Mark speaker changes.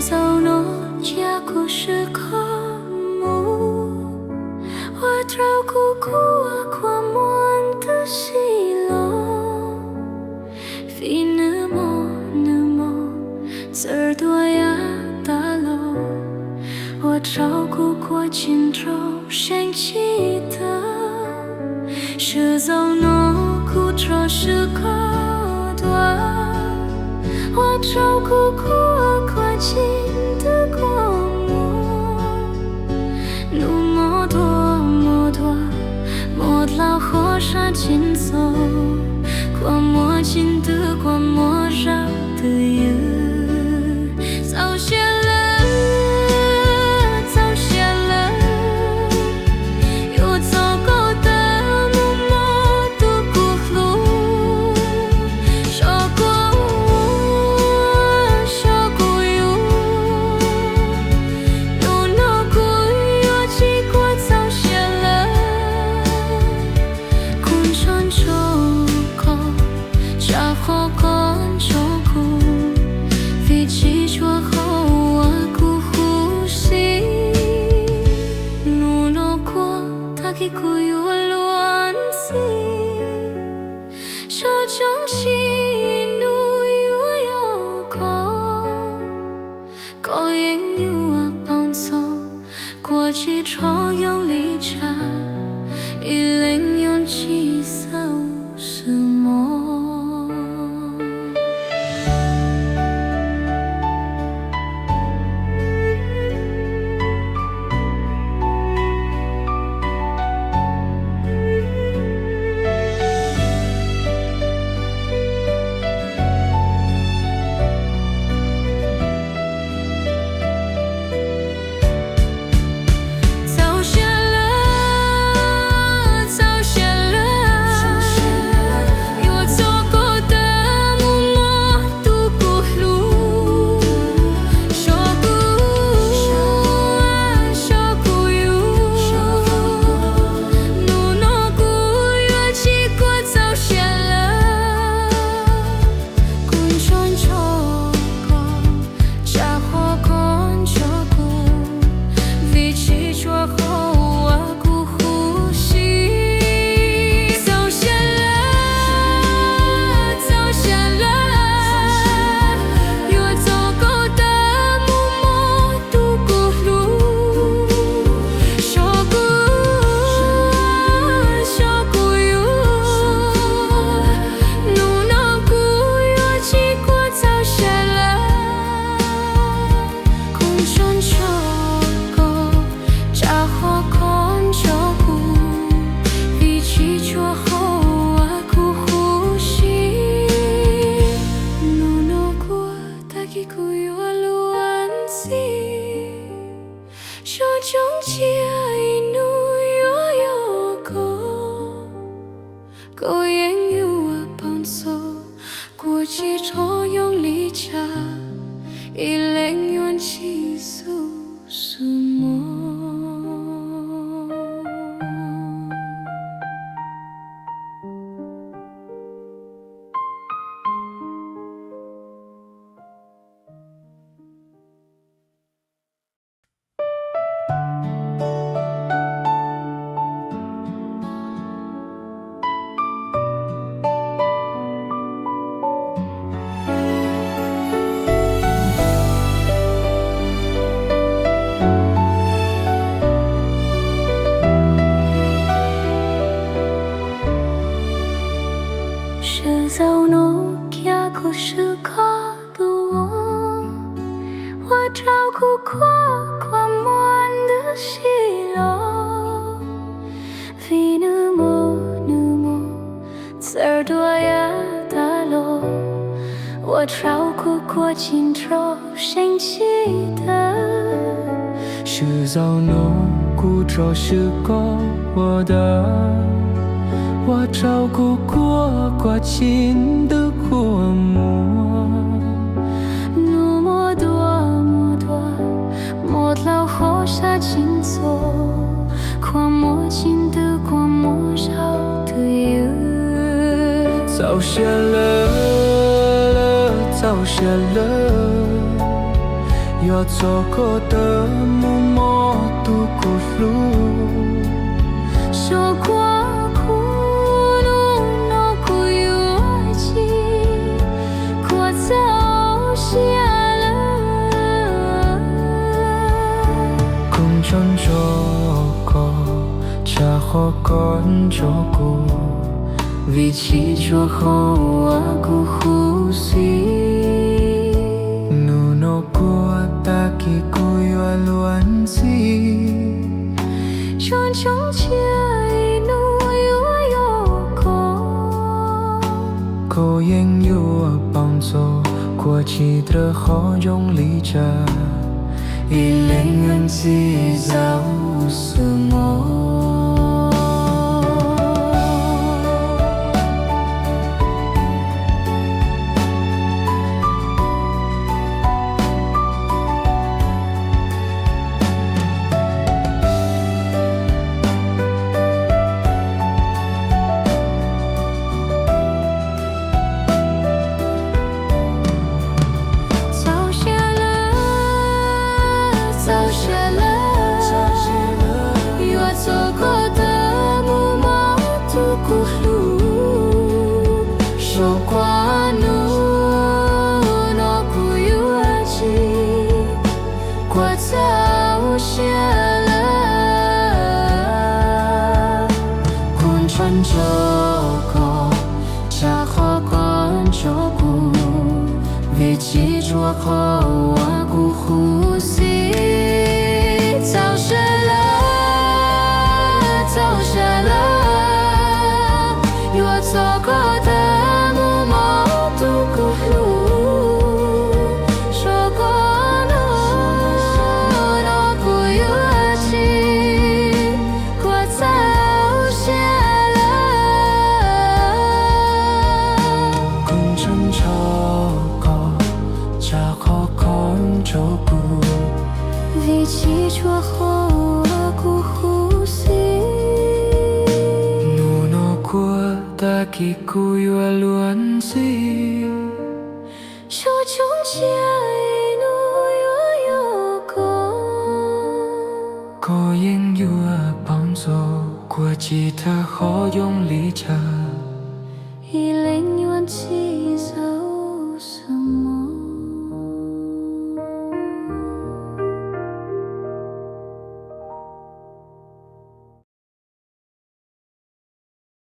Speaker 1: 是走诺家故事科目，我照顾过过门的西楼，非那么字儿多呀大楼，我照顾过荆州山记得，是走诺古州是个多。我照顾过过境的过目，路莫多莫老火沙紧走，过莫近的过莫绕的夜，早些了，早些了，又走过的路莫渡过路，说过。古有乱子，手中起怒有高，高烟有啊帮走，过去朝阳离家，一零用气色是梦。手中起一怒有高，高烟有啊帮走，过去朝阳离家，一零元气诉什么？是走诺家故事卡的我照顾过过门的西楼，非那么字儿多呀大楼，我照顾过荆州山记得，
Speaker 2: 是走诺古州是个我的。我照顾过过境的过目，
Speaker 1: 路莫多莫老火沙紧走，过莫近的过莫绕的夜，
Speaker 2: 早些了，早些了，要做个的木莫度古路，
Speaker 1: 说过苦路那苦有爱情，过早下了，
Speaker 2: 共唱着歌，恰好跟着歌，vì chỉ cho khâu aku husi nuno của ta kỳ cùi luan si
Speaker 1: chọn trong chia nuôi yo có
Speaker 2: cô yên yêu bằng gió của chỉ trở khó trong lý trà y lên ngân si giáo sư ngô
Speaker 1: vì chỉ chúa khâu aku husi早些了早些了我走过的木马渡古路说过那不有爱情过早些了
Speaker 2: 共争吵恰好看着故，
Speaker 1: vì chỉ chúa khâu aku husi
Speaker 2: nụ nó của ta kỳ cùi luan si
Speaker 1: 手中chia nuôi yo
Speaker 2: có yên yêu bằng gió của chỉ ta khó dùng lý trà
Speaker 1: y lên yuan